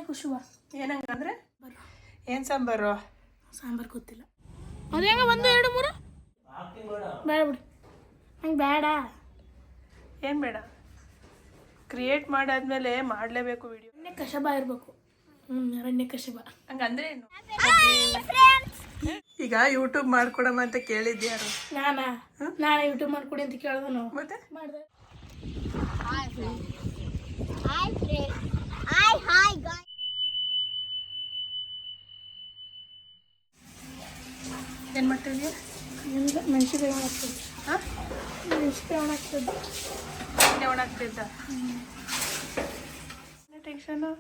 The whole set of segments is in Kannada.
ಖುಷಿವ ಏನಂಗಂದ್ರೆ ಏನು ಸಾಂಬಾರು ಸಾಂಬಾರು ಗೊತ್ತಿಲ್ಲ ಅದು ಹೆಂಗ 1 2 3 ಬೇಡ ಬಿಡಿ ಹಂಗೆ ಬೇಡ ಏನು ಬೇಡ ಕ್ರಿಯೇಟ್ ಮಾಡಾದ್ಮೇಲೆ ಮಾಡಲೇಬೇಕು ವಿಡಿಯೋ ಅರಣ್ಯ ಕಶಬ ಇರಬೇಕು ಅರಣ್ಯ ಕಶಬ ಹಂಗಂದ್ರೆ ಏನು ಈಗ ಯೂಟ್ಯೂಬ್ ಮಾಡ್ಕೊಡಮ್ಮ ಅಂತ ಕೇಳಿದ್ದೆ ಯಾರು ನಾನು ಯೂಟ್ಯೂಬ್ ಮಾಡ್ಕೊಡಿ ಅಂತ ಕೇಳ್ದೆ ನಾವು ಮತ್ತೆ ಮಾಡಿದೆ ಏನು ಮಾಡ್ತಿದ್ಯಾ ಮೆಣಸಿನ್ಕಾಯಿ ಒಣಗ್ತದೆ ಹಾಂ ಮೆಣಸಿನ್ಕಾಯಿ ಒಣಗ್ತದೆ ಎಣ್ಣೆ ಒಣಗ್ತಿದ್ದ ಟೆನ್ಷನು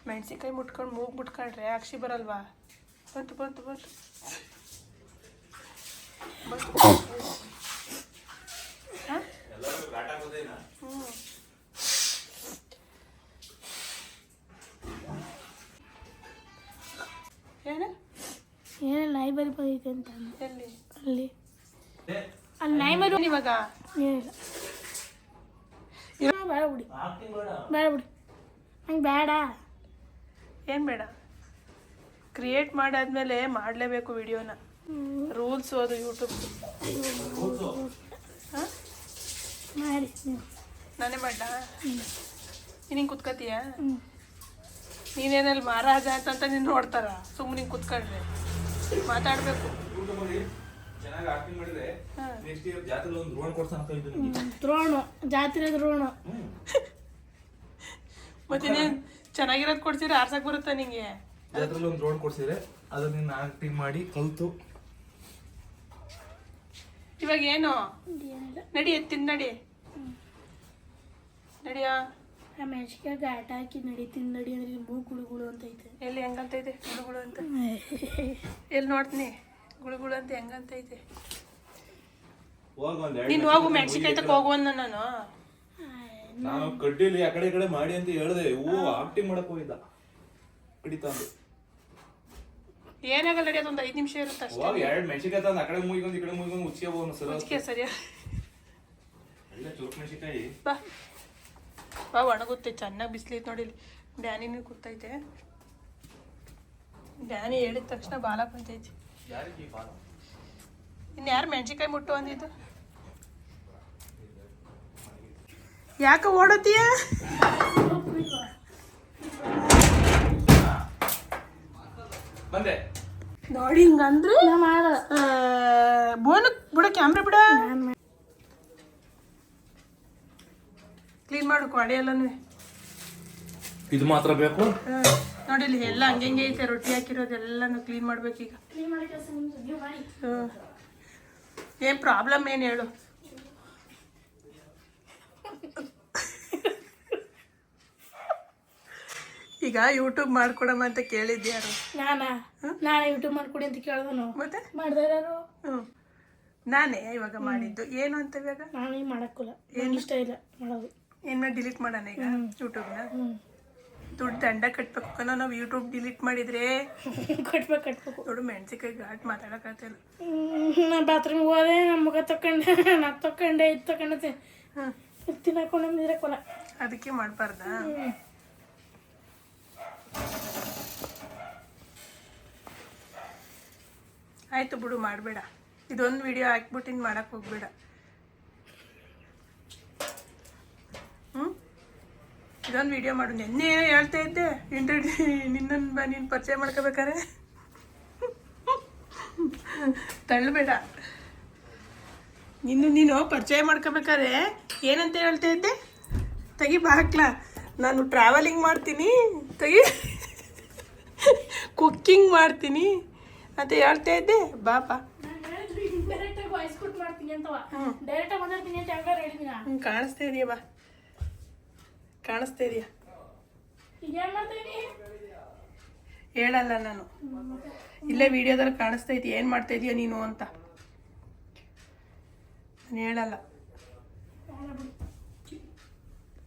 ಮೆಣಸಿನ್ಕಾಯಿ ಮುಟ್ಕೊಂಡು ಮೂಗು ಮುಟ್ಕೊಂಡ್ರೆ ಅಕ್ಷಿ ಬರಲ್ವಾ ಬಂತು ಬಂತು ಬಂತು ಹಾಂ ಹ್ಞೂ ಏನು ಏನಿಲ್ಲ ನಾಯಿ ಬರಿ ಬಂದೈತೆ ಅಂತ ಎಲ್ಲಿ ಅಲ್ಲಿ ನಾಯಿ ಬರಿ ಇವಾಗ ಏನಿಲ್ಲ ಬೇಡ ಬಿಡಿ ಬೇಡ ಬಿಡಿ ಹಂಗೆ ಬೇಡ ಏನು ಬೇಡ ಕ್ರಿಯೇಟ್ ಮಾಡಾದ್ಮೇಲೆ ಮಾಡಲೇಬೇಕು ವಿಡಿಯೋನ ರೂಲ್ಸು ಅದು ಯೂಟ್ಯೂಬ್ ಹಾಂ ಮಾಡಿ ನಾನೇ ಮಾಡ್ಲಾ ನೀನು ಹಿಂಗೆ ಕುತ್ಕೋತೀಯ ನೀನೇನಲ್ಲಿ ಮಹಾರಾಜ ಅಂತ ನೀನು ನೋಡ್ತಾರ ಸುಮ್ಮನೆ ಹಿಂಗೆ ಕುತ್ಕೊಂಡ್ರೆ ಮಾತಾಡಬೇಕು ದ್ರೋಣ ಜಾತ್ರೆ ದ್ರೋಣ ಮತ್ತೆ ನೀನು ಚೆನ್ನಾಗಿರೋದು ಕೊಡ್ಸಿದ್ರೆ ಆರ್ಸಕ್ ಬರುತ್ತಾ ನಿಂಗೆ ಜಾತ್ರೆಲಿ ಒಂದು ರೋಡ್ ಕೊಡ್ಸಿದ್ರೆ ಅದನ್ನ ಆಕ್ಟಿಂಗ್ ಮಾಡಿ ಕಲ್ತು ಇವಾಗ ಏನು ನಡಿ ಎತ್ತಿನ ನಡಿ ನಡಿಯಾ ಮೆಣಸಿನ್ಕಾಯಿ ಘಾಟ ಹಾಕಿ ನಡೀತೀನಿ ನಡಿ ಅಂದ್ರೆ ಮೂಗು ಗುಳುಗುಳು ಅಂತ ಐತೆ ಎಲ್ಲಿ ಹೆಂಗಂತ ಇದೆ ಗುಳುಗುಳು ಅಂತ ಎಲ್ಲಿ ನೋಡ್ತೀನಿ ಗುಳುಗುಳು ಅಂತ ಹೆಂಗಂತ ಐತೆ ನೀನು ಹೋಗು ಮೆಣಸಿನ್ಕಾಯಿ ತಕ್ಕ ಹೋಗುವನ್ನ ನಾನು ಕಡ್ಡಿಲಿ ಆ ಕಡೆ ಈ ಕಡೆ ಮಾಡಿ ಅಂತ ಹೇಳ್ದೆ ಆಕ್ಟಿಂಗ್ ಮಾಡಕ್ ಹೋಗಿದ್ದ ಕಡಿತಾ ಅಂದು ಏನಾಗಲ್ಲ ನಡಿ ಅದೊಂದು 5 ನಿಮಿಷ ಇರುತ್ತೆ ಅಷ್ಟೇ ಹೋಗಿ 2 ಮೆಣಸಿನ್ಕಾಯಿ ತಂದು ಆ ಕಡೆ ಮುಗಿಗೊಂದು ಈ ಕಡೆ ಮುಗಿಗೊಂದು ಉಚ್ಚಿಯಬಹುದು ಸರ್ ಸರಿಯಾ ಒಳ್ಳೆ ಚೂರು ಮೆಣಸಿನ್ಕಾಯಿ ಬಾ ಬಾ ಒಣಗುತ್ತೆ ಚೆನ್ನಾಗಿ ಬಿಸಿಲೈತೆ ನೋಡಿ ಡ್ಯಾನಿನೂ ಕೂತೈತೆ ಡ್ಯಾನಿ ಹೇಳಿದ ತಕ್ಷಣ ಬಾಲ ಬಂತೈತಿ ಇನ್ನು ಯಾರು ಮೆಣಸಿನ್ಕಾಯಿ ಮುಟ್ಟು ಅಂದಿದ್ದು ಯಾಕೆ ಓಡತ್ತೀಯ ಬಂದೆ ನೋಡಿ ಹಿಂಗಂದ್ರೆ ಬೋನ್ ಬಿಡ ಕ್ಯಾಮ್ರಾ ಬಿಡ ಕ್ಲೀನ್ ಮಾಡು ಕೊಡೆ ಎಲ್ಲನೂ ಇದು ಮಾತ್ರ ಬೇಕು ನೋಡಿ ಇಲ್ಲಿ ಎಲ್ಲ ಹಂಗೆ ಐತೆ ರೊಟ್ಟಿ ಹಾಕಿರೋದೆಲ್ಲನೂ ಕ್ಲೀನ್ ಮಾಡ್ಬೇಕೀಗ ಏನು ಪ್ರಾಬ್ಲಮ್ ಏನು ಹೇಳು ಈಗ ಯೂಟ್ಯೂಬ್ ಮಾಡ್ಕೊಡಮ್ಮ ಅಂತ ಕೇಳಿದ್ದೆ ಯಾರು ನಾನು ಯೂಟ್ಯೂಬ್ ಮಾಡ್ಕೊಡಿ ಅಂತ ಕೇಳ್ದೆ ನಾವು ಮತ್ತೆ ಮಾಡ್ದೆ ಯಾರು ನಾನೇ ಇವಾಗ ಮಾಡಿದ್ದು ಏನು ಅಂತ ಇವಾಗ ನಾನು ಈಗ ಮಾಡಕ್ಕಿಲ್ಲ ನಂಗೆ ಇಷ್ಟ ಇಲ್ಲ ಮಾಡೋದು ಏನು ಮಾಡಿ ಡಿಲೀಟ್ ಮಾಡೋಣ ಈಗ ಯೂಟ್ಯೂಬ್ನ ದುಡ್ಡು ದಂಡ ಕಟ್ಬೇಕು ನಾವು ಯೂಟ್ಯೂಬ್ ಡಿಲೀಟ್ ಮಾಡಿದ್ರೆ ಕಟ್ಬೇಕು ದೊಡ್ಡ ಮೆಣಸಿನ್ಕಾಯಿ ಘಾಟ್ ಮಾತಾಡೋಕ್ಕಾಗ್ತಿಲ್ಲ ನಾನು ಬಾತ್ರೂಮ್ಗೆ ಹೋದೆ ನಮ್ಮ ಮುಖ ತಕೊಂಡೆ ನಾಕ್ ತಕೊಂಡೆ ಇದು ತಕೊಂಡೆ ತಿನ್ನಕೊಂಡು ನೀರಕ್ಕೋಲ್ಲ ಅದಕ್ಕೆ ಮಾಡಬಾರ್ದಾ ಆಯಿತು ಬಿಡು ಮಾಡಬೇಡ ಇದೊಂದು ವಿಡಿಯೋ ಹಾಕ್ಬಿಟ್ಟು ಇನ್ನು ಮಾಡೋಕ್ಕೆ ಹೋಗ್ಬೇಡ ಇದೊಂದು ವಿಡಿಯೋ ಮಾಡು ನೆನ್ನೆ ಹೇಳ್ತಾ ಇದ್ದೆ ನೀನು ಪರಿಚಯ ಮಾಡ್ಕೋಬೇಕಾರೆ ತಳ್ಳಬೇಡ ನೀನು ಪರಿಚಯ ಮಾಡ್ಕೋಬೇಕಾದ್ರೆ ಏನಂತ ಹೇಳ್ತಾ ಇದ್ದೆ ತೆಗಿ ಬಾಕ್ಲಾ ನಾನು ಟ್ರಾವೆಲಿಂಗ್ ಮಾಡ್ತೀನಿ ತೆಗಿ ಕುಕ್ಕಿಂಗ್ ಮಾಡ್ತೀನಿ ಅಂತ ಹೇಳ್ತಾ ಇದ್ದೆ ಬಾಪ ಕಾಣಿಸ್ತಾ ಇದೆಯಾ ಬಾ ಕಾಣಿಸ್ತಾ ಇದೆಯಾ ಹೇಳಲ್ಲ ನಾನು ಇಲ್ಲೇ ವಿಡಿಯೋದಲ್ಲಿ ಕಾಣಿಸ್ತಾ ಇದೆಯಾ ಏನು ಮಾಡ್ತಾ ಇದೀಯ ನೀನು ಅಂತ ನಾನು ಹೇಳಲ್ಲ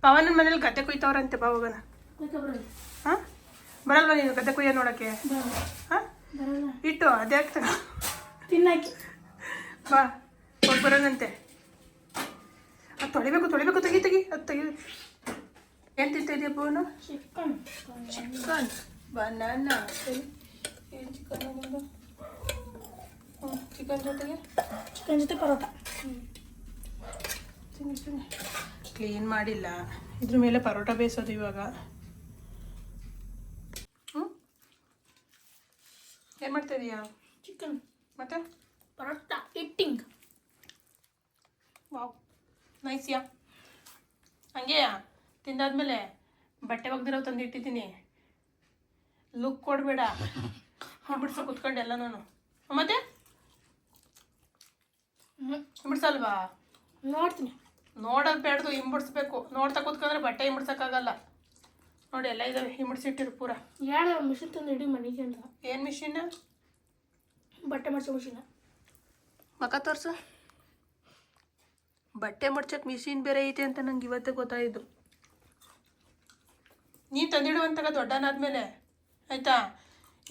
ಪವನನ ಮನೇಲಿ ಗದ್ದೆ ಕುಯ್ತವ್ರಂತೆ ಬಾ ಹೋಗೋಣ ಹಾಂ ಬರಲ್ವಾ ನೀನು ಗದ್ದೆ ಕುಯ್ಯ ನೋಡೋಕ್ಕೆ ಹಾಂ ಇಟ್ಟು ಅದೇ ಆಗ್ತದ ತಿನ್ನಾಕಿ ಬಾ ಹೋಗಿ ಬರೋಣಂತೆ ಅದು ತೊಳಿಬೇಕು ತೆಗಿ ಅದು ತೆಗಿ ಏನು ತಿಂತಿದ್ಯಾ ಪೂನು? Chicken chicken banana. ಸರಿ, ಏನು ಚಿಕನ್ ನಿಮ್ಮದು? ಚಿಕನ್ ಜೊತೆಗೆ ಪರೋಟ. ತಿನ್ನಿ. ಕ್ಲೀನ್ ಮಾಡಿಲ್ಲ, ಇದ್ರ ಮೇಲೆ ಪರೋಟ ಬೇಯಿಸೋದು ಇವಾಗ. ಏನು ಮಾಡ್ತಾ ಇದೀಯಾ? ಚಿಕನ್ ಮತ್ತೆ ಪರೋಟ ಇಟ್ಟಿಂಗ್. ವಾವ್, ನೈಸ್ಯಾ. ಹಂಗೆಯಾ ತಿಂದಾದ್ಮೇಲೆ ಬಟ್ಟೆ ಒಗ್ದಿರೋ ತಂದು ಇಟ್ಟಿದ್ದೀನಿ. ಲುಕ್ ಕೊಡಬೇಡ, ಬಿಡ್ಸೋ ಕುತ್ಕೊಂಡು ಎಲ್ಲ ನಾನು. ಮತ್ತೆ ಬಿಡ್ಸಲ್ವಾ? ನೋಡ್ತೀನಿ. ನೋಡೋದು ಬೇಡ್ದು, ಹಿಂಬಿಡ್ಸ್ಬೇಕು. ನೋಡ್ತಾ ಕೂತ್ಕೊಂಡ್ರೆ ಬಟ್ಟೆ ಹಿಂಬಿಡ್ಸೋಕ್ಕಾಗಲ್ಲ. ನೋಡಿ ಎಲ್ಲ ಇದಾವೆ, ಹಿಂಬಿಡ್ಸಿಟ್ಟಿರು ಪೂರ. ಯಾರು ಮಿಷಿನ್ ತಂದು ಇಡೀ ಮನೆಗೆ ಅಂತ? ಏನು ಮಿಷಿನ್? ಬಟ್ಟೆ ಮಡ್ಸೋ ಮಿಷಿನ್. ಮಕ್ಕ ತೋರ್ಸು. ಬಟ್ಟೆ ಮಡ್ಚಕ್ಕೆ ಮಿಷಿನ್ ಬೇರೆ ಐತೆ ಅಂತ ನಂಗೆ ಇವತ್ತೇ ಗೊತ್ತಾಯಿತು. ನೀನು ತಂದಿಡುವಂತಾಗ ದೊಡ್ಡನಾದ್ಮೇಲೆ ಆಯ್ತಾ.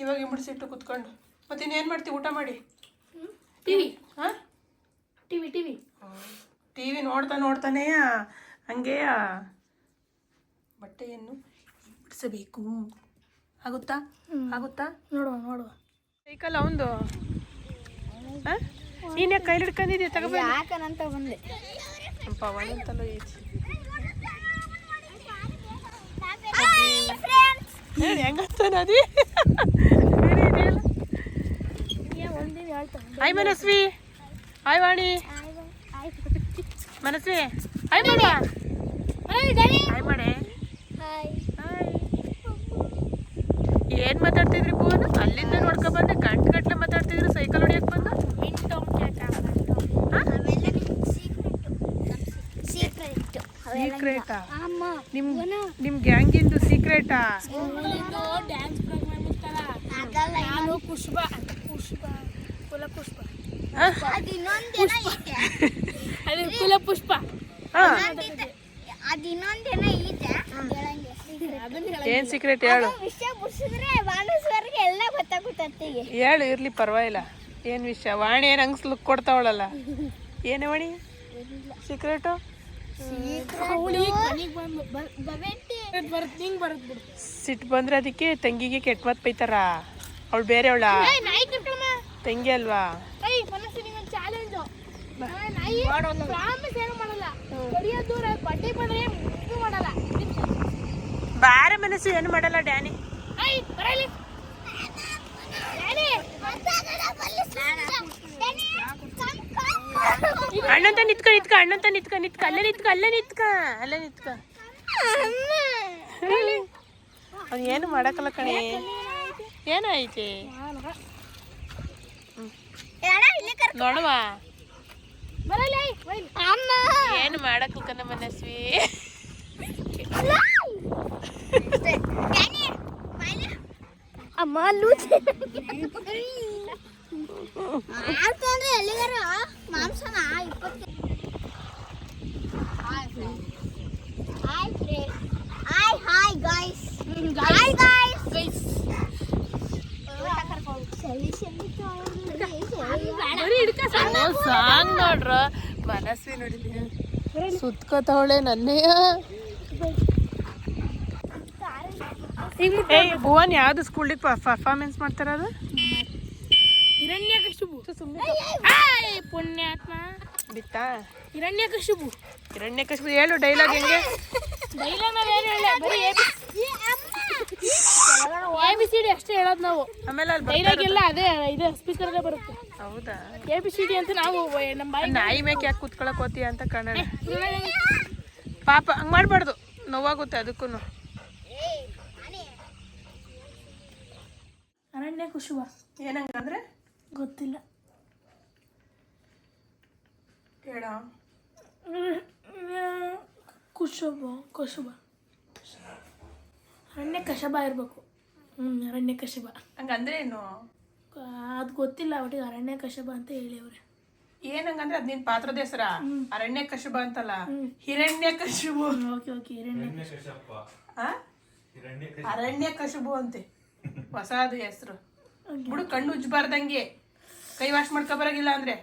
ಇವಾಗ ಹಿಂಬಿಡ್ಸಿಟ್ಟು ಕೂತ್ಕೊಂಡು ಮತ್ತೆ ಇನ್ನೇನು ಮಾಡ್ತೀವಿ? ಊಟ ಮಾಡಿ. ಟಿವಿ. ಹಾಂ, ಟಿವಿ ಟಿವಿ ನೋಡ್ತಾನೇ ಹಂಗೆಯ ಬಟ್ಟೆಯನ್ನು ಬಿಡಿಸಬೇಕು. ಆಗುತ್ತಾ? ನೋಡುವ. ಸೈಕಲ್ ಅವಂದು. ನೀನು ಯಾಕೆ ಕೈಲಿ ಹಿಡ್ಕೊಂಡಿದ್ಯಾ? ತಗೋಬೇಕು ಯಾಕಂತ ಬಂದೆ. ಪವನ್ ಅಂತಲೂ ಐತಿ. ಹೇಳಿ ಹೆಂಗಂತಾನ ಅದಿ. ಹಾಯ್ ಮನಸ್ವಿ. ಹಾಯ್ ವಾಣಿ. ಮನಸ್ವಿ ಹಾಯ್ ಮಾಡ. ಹಾಯ್ ಮಾಡೆ. ಏನ್ ಮಾತಾಡ್ತಿದ್ರಿ ಪೂನು? ಅಲ್ಲಿಂದ ನೋಡ್ಕೊ ಬಂದೆ ಗಂಟೆ ಮಾತಾಡ್ತಿದ್ರಿ ಸೈಕಲ್ ಹೊಡಿಯಕ್ ಬಂದು. ಸೀಕ್ರೆಟಾ? ನಿಮ್ ಗ್ಯಾಂಗಿಂದು ಸೀಕ್ರೆಟಾ? ಪುಷ್ಪ. ಏನ್ ಸೀಕ್ರೆಟ್ ಹೇಳು. ಹೇಳು, ಇರ್ಲಿ ಪರವಾಗಿಲ್ಲ. ಏನ್ ವಿಷಯ? ವಾಣಿ ಏನ್ ಹಂಗ್ಸ್ ಲುಕ್ ಕೊಡ್ತಾವಳಲ್ಲ. ಏನೇ ವಾಣಿ ಸೀಕ್ರೆಟು? ಸಿಟ್ಟು ಬಂದ್ರೆ ಅದಕ್ಕೆ ತಂಗಿಗೆ ಕೆಟ್ಟ ಮಾತು ಬೈತಾರ. ಅವಳು ಬೇರೆ ಅವಳ ತಂಗಿ ಅಲ್ವಾ? ಬಾರ ಮನಸ್ಸು ಏನು ಮಾಡಲ್ಲ ಡ್ಯಾನಿ. ಅಣ್ಣಂತ ನಿತ್ಕ ಅಲ್ಲೇ ನಿತ್ಕ. ಅದು ಏನು ಮಾಡಕ್ಕಲ್ಲ ಕಣೆ. ಏನೈತಿ ನೋಡುವ. ಏನು ಮಾಡಕ್ಕಲ್ಕನ ಮನಸ್ವಿ. ಅಮ್ಮ ಎಲ್ಲಿಗಾರ ಮಾಂಸನ ಹಾಯ್ ಗೈಸ್. ಸಾಂಗ್ ನೋಡ್ರ ಮನಸ್ವಿ ನೋಡಿದೀನಿ ಸುತ್ಕೋತಾವಳೆ ನನ್ನೆಯ. ಭುವನ್ ಯಾವ್ದು ಸ್ಕೂಲಿಗೆ ಪರ್ಫಾರ್ಮೆನ್ಸ್ ಮಾಡ್ತಾರ? ಅದು ಹಿರಣ್ಯಕಶಿಪು. ಪುಣ್ಯಾತ್ಮ ಬಿತ್ತಾ? ಹಿರಣ್ಯಕಶಿಪು ಹೇಳು ಡೈಲಾಗ್ ಹೆಂಗೆ? ABCD ಅಷ್ಟೇ ಹೇಳೋದು ನಾವು. ಆಮೇಲೆ ಅಲ್ಲಿ ಡೈಲಾಗ್ ಎಲ್ಲ ಅದೇ ಇದೆ ಸ್ಪೀಕರ್ ಬರುತ್ತೆ. ಹೌದಾ? ABCD ಅಂತ ನಾವು ನಮ್ಮ ನಾಯಿ ಮೇಕೆ ಯಾಕೆ ಕೂತ್ಕೊಳಕ್ ಹೋತೀಯ ಅಂತ ಕಣ. ಪಾಪ ಹಂಗ್ ಮಾಡ್ಬಾರ್ದು, ನೋವಾಗುತ್ತೆ ಅದಕ್ಕೂ. ಅರಣ್ಯ ಕುಶುಬ ಏನಂಗಂದ್ರೆ ಗೊತ್ತಿಲ್ಲ. ಹೇಳ. ಕುಶುಬ ಅರಣ್ಯ ಕಶಬ ಇರ್ಬೇಕು. ಅರಣ್ಯ ಕಶಬ ಹಂಗಂದ್ರೆ ಏನು? ಅದು ಗೊತ್ತಿಲ್ಲ. ಒಟ್ಟಿಗೆ ಅರಣ್ಯ ಕಶಬ ಅಂತ ಹೇಳಿ ಅವ್ರೆ. ಏನಂಗಂದ್ರೆ ಅದ್ ನಿನ್ ಪಾತ್ರದ ಹೆಸರ? ಅರಣ್ಯ ಕಶುಬ ಅಂತಲ್ಲ, ಹಿರಣ್ಯ ಕಶುಬು. ಅರಣ್ಯ ಕಶುಬು ಅಂತೆ ಹೊಸದು ಹೆಸರು. ಬಿಡು, ಕಣ್ಣು ಉಜ್ಬಾರ್ದಂಗೆ. ಕೈ ವಾಶ್ ಮಾಡ್ಕೊ ಬರಾಗಿಲ್ಲ ಅಂದ್ರೆ.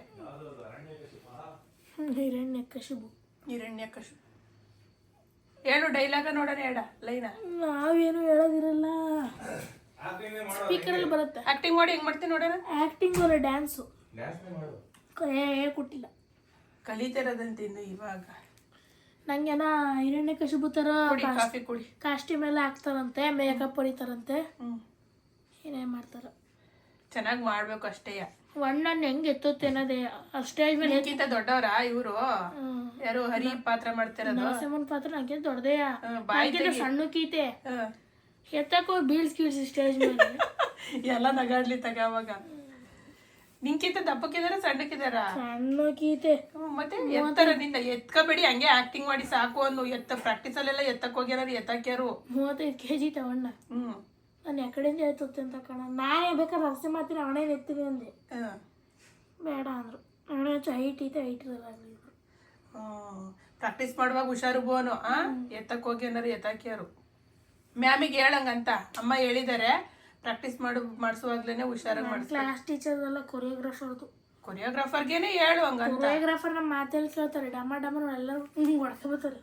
ಹಿರಣ್ಯ ಕಶುಬು ಹೇಳು ಯಾವ್ದಾದ್ರು ಡೈಲಾಗ ನೋಡೋಣ ಹೇಳ ಲೈನ. ನಾವೇನು ಹೇಳೋದಿರಲ್ಲ, ಸ್ಪೀಕರಲ್ಲಿ ಬರುತ್ತೆ. ಆಕ್ಟಿಂಗ್ ಮಾಡಿ ಹೆಂಗ್ ಮಾಡ್ತೀನಿ ನೋಡೋಣ. ಆ್ಯಕ್ಟಿಂಗ್ ಅಲ್ಲ, ಡ್ಯಾನ್ಸು ಹೇಳ್ಕೊಟ್ಟಿಲ್ಲ. ಕಲಿತಿರೋದಂತ ಇನ್ನು ಇವಾಗ. ನಂಗೇನ ಹಿರಣ್ಯಕಶಿಪು ಥರ ಕಾಫಿ ಕುಡಿ. ಕಾಸ್ಟ್ಯೂಮ್ ಎಲ್ಲ ಹಾಕ್ತಾರಂತೆ, ಮೇಕಪ್ ಹೊಡಿತಾರಂತೆ, ಏನೇನು ಮಾಡ್ತಾರ. ಚೆನ್ನಾಗಿ ಮಾಡ್ಬೇಕು ಅಷ್ಟೇ. ಒಣ್ಣನ್ ಹೆಂಗ್ ಎತ್ತೋತ್ತೇನದೇ ಸ್ಟೇಜ್ ಮೇಲೆ. ಇದಕ್ಕಿಂತ ದೊಡ್ಡವರಾ ಇವರು? ಯಾರು ಹರಿ ಪಾತ್ರ ಮಾಡ್ತಿರೋದು? ನರಸಿಂಹನ್ ಪಾತ್ರ ನಂಗೆ ದೊಡ್ಡದೇಯ, ಸಣ್ಣ ಕೀತೆ ಎತ್ತಕ್ಕೋ ಬೀಳ್ಸಿ ಸ್ಟೇಜ್ ಮೇಲೆ. ಎಲ್ಲ ನಗಾಡ್ಲಿ ತಗ. ಅವಾಗ ನಿಂಕಿಂತ ದಪ್ಪಕ್ಕಿದಾರ ಸಣ್ಣಕ್ಕಿದಾರ? ಸಣ್ಣ ಕೀತೆ. ಮತ್ತೆ ಎತ್ತರ ನಿಂದ ಎತ್ಕಬೇಡಿ, ಹಂಗೆ ಆಕ್ಟಿಂಗ್ ಮಾಡಿ ಸಾಕು ಅನ್ನು. ಪ್ರಾಕ್ಟೀಸ್ ಅಲ್ಲೆಲ್ಲ ಎತ್ತಕ್ ಹೋಗ್ಯಾರ, ಎತ್ತಕ್ಯಾರು 35 kg ತಗೊಂಡ. ನಾನು ಯಾಕಡೆಯಿಂದ ಎತ್ತುತ್ತೆ ಅಂತ ಕಣ. ನಾನೇ ಬೇಕಾದ್ರೆ ರಸ್ತೆ ಮಾಡ್ತೀನಿ, ಅವನೇ ಎತ್ತೀನಿ ಅಂದೆ. ಬೇಡ ಅಂದ್ರು. ಅವನೇ ಹೈಟ್ ಐತೆ, ಹೈಟ್ ಇರಲ್ಲ. ಪ್ರಾಕ್ಟೀಸ್ ಮಾಡುವಾಗ ಹುಷಾರು ಬೋನು. ಎತ್ತಕ್ ಹೋಗಿ ಏನಾರು ಎತ್ತಾಕ್ಯಾರು. ಮ್ಯಾಮಿಗೆ ಹೇಳಂಗಂತ ಅಮ್ಮ ಹೇಳಿದಾರೆ, ಪ್ರಾಕ್ಟೀಸ್ ಮಾಡಿಸುವಾಗ್ಲೇನೆ ಹುಷಾರಾಗಿ ಮಾಡಿಸ್. ಕ್ಲಾಸ್ ಟೀಚರ್ ಎಲ್ಲ ಕೊರಿಯೋಗ್ರಾಫರ್ದು. ಕೊರಿಯೋಗ್ರಾಫರ್ಗೆನೆ ಹೇಳು ಹಂಗಂತ. ಕೊರಿಯೋಗ್ರಾಫರ್ ನಮ್ಮ ಮಾತಲ್ಲಿ ಕೇಳ್ತಾರೆ, ಡಮ ಎಲ್ಲರೂ ಹೊಡ್ಕೊಬತ್ತಾರೆ.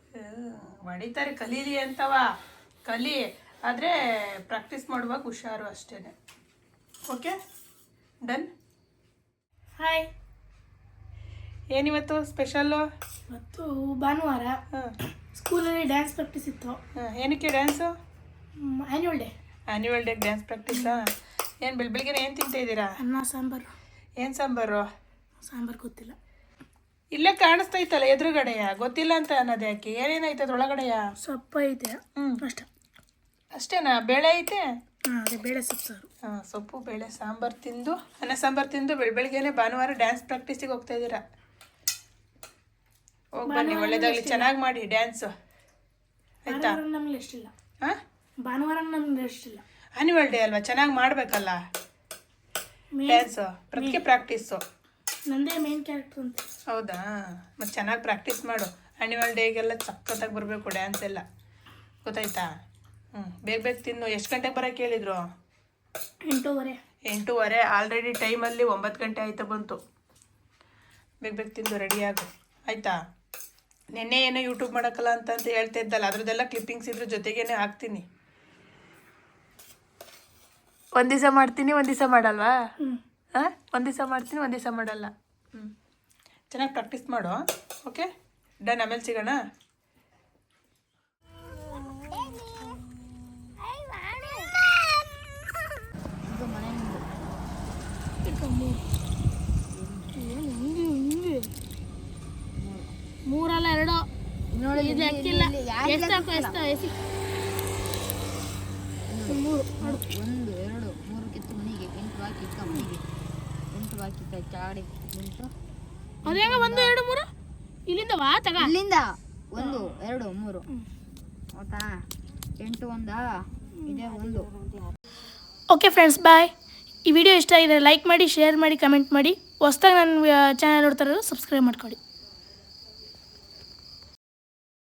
ಹೊಡಿತಾರೆ, ಕಲೀಲಿ ಅಂತವ ಕಲಿ. ಆದರೆ ಪ್ರಾಕ್ಟೀಸ್ ಮಾಡುವಾಗ ಹುಷಾರು ಅಷ್ಟೇನೆ. Okay, done. ಹಾಯ್. ಏನಿವತ್ತು ಸ್ಪೆಷಲ್ಲು? ಇವತ್ತು ಭಾನುವಾರ ಸ್ಕೂಲಲ್ಲಿ ಡ್ಯಾನ್ಸ್ ಪ್ರಾಕ್ಟೀಸ್ ಇತ್ತು. ಏನಕ್ಕೆ dance? Annual day. Annual day dance ಪ್ರಾಕ್ಟೀಸಾ? ಏನು ಬೆಳಗ್ಗೆ ಏನು ತಿಂತಾ ಇದ್ದೀರಾ? ಅನ್ನ ಸಾಂಬಾರು. ಏನು ಸಾಂಬಾರು? ಸಾಂಬಾರು ಗೊತ್ತಿಲ್ಲ. ಇಲ್ಲೇ ಕಾಣಿಸ್ತೈತಲ್ಲ ಎದುರುಗಡೆಯ, ಗೊತ್ತಿಲ್ಲ ಅಂತ ಅನ್ನೋದು ಯಾಕೆ? ಏನೇನೈತೆ ಅದ್ರೊಳಗಡೆಯ? ಸೊಪ್ಪು ಐತೆ ಅಷ್ಟೇ. ಅಷ್ಟೇನಾ? ಬೇಳೆ ಐತೆ? ಅದೇ ಬೇಳೆ ಸೊಪ್ಪು ಸಾರು. ಸೊಪ್ಪು ಬೇಳೆ ಸಾಂಬಾರು ತಿಂದು, ಅನ್ನ ಸಾಂಬಾರು ತಿಂದು ಬೆಳಗ್ಗೆನೆ ಭಾನುವಾರ ಡ್ಯಾನ್ಸ್ ಪ್ರಾಕ್ಟೀಸಿಗೆ ಹೋಗ್ತಾ ಇದ್ದೀರಾ? ಹೋಗಿ ಬನ್ನಿ, ಒಳ್ಳೇದಾಗಲಿ, ಚೆನ್ನಾಗಿ ಮಾಡಿ ಡ್ಯಾನ್ಸು ಆಯ್ತಾ? ನಮ್ಗೆ ಎಷ್ಟಿಲ್ಲ. ಹಾಂ, ಭಾನುವಾರ ನಮ್ಗೆ ಎಷ್ಟಿಲ್ಲ. ಆ್ಯನ್ಯುವಲ್ ಡೇ ಅಲ್ವಾ, ಚೆನ್ನಾಗಿ ಮಾಡಬೇಕಲ್ಲ ಡ್ಯಾನ್ಸು. ಪ್ರತಿಕೆ ಪ್ರಾಕ್ಟೀಸು ನಂದೇ ಮೇನ್ ಕ್ಯಾರೆಕ್ಟರ್ ಅಂತ. ಹೌದಾ? ಮತ್ತು ಚೆನ್ನಾಗಿ ಪ್ರಾಕ್ಟೀಸ್ ಮಾಡು. ಆ್ಯನ್ಯುವಲ್ ಡೇಗೆಲ್ಲ ಸಖತ್ತಾಗಿ ಬರಬೇಕು ಡ್ಯಾನ್ಸ್ ಎಲ್ಲ, ಗೊತ್ತಾಯ್ತಾ? ಬೇಗ ತಿನ್ನು. ಎಷ್ಟು ಗಂಟೆಗೆ ಬರೋಕ್ಕೆ ಹೇಳಿದ್ರು? 8:30. ಆಲ್ರೆಡಿ ಟೈಮಲ್ಲಿ 9 ಗಂಟೆ ಆಯ್ತಾ ಬಂತು. ಬೇಗ ತಿಂದು ರೆಡಿಯಾಗು ಆಯಿತಾ? ನೆನ್ನೆ ಏನೋ ಯೂಟ್ಯೂಬ್ ಮಾಡೋಕ್ಕಲ್ಲ ಅಂತ ಹೇಳ್ತಾ ಇದ್ದಲ್ಲ, ಅದ್ರದ್ದೆಲ್ಲ ಕ್ಲಿಪ್ಪಿಂಗ್ಸ್ ಇದ್ರ ಜೊತೆಗೇನೆ ಹಾಕ್ತೀನಿ. ಒಂದು ದಿವಸ ಮಾಡ್ತೀನಿ, ಒಂದು ದಿವಸ ಮಾಡಲ್ವಾ? ಒಂದು ದಿವಸ ಮಾಡ್ತೀನಿ, ಒಂದು ದಿವಸ ಮಾಡಲ್ಲ. ಚೆನ್ನಾಗಿ ಪ್ರಾಕ್ಟೀಸ್ ಮಾಡು. Okay, done. ಆಮೇಲೆ ಸಿಗೋಣ. ಮೂರಲ್ಲ ಎರಡು ನೋಡಿ, ಇದು ಲೆಕ್ಕಿಲ್ಲ. ಎಷ್ಟು ಎಸಿ? 3 1 2 3 ಕಿತ್ತು ಮನೆಗೆ 8 ಬಾಕಿ ಇಟ್ಕ ಮನೆಗೆ 8 ಬಾಕಿ ಚಾಡಿ 8. ಅದು ಹೆಂಗ 1 2 3 ಇಲ್ಲಿಂದ ವಾ ತಗ. ಇಲ್ಲಿಂದ 1 2 3 ಓತಾ 8 1 ಇದೆ 1. ಓಕೆ ಫ್ರೆಂಡ್ಸ್, ಬಾಯ್. ಈ ವಿಡಿಯೋ ಇಷ್ಟ ಆಗಿದೆ ಲೈಕ್ ಮಾಡಿ, ಶೇರ್ ಮಾಡಿ, ಕಮೆಂಟ್ ಮಾಡಿ. ಹೊಸದಾಗಿ ನನ್ನ ಚಾನಲ್ ನೋಡ್ತಾ ಇರೋರು ಸಬ್ಸ್ಕ್ರೈಬ್ ಮಾಡ್ಕೊಳ್ಳಿ.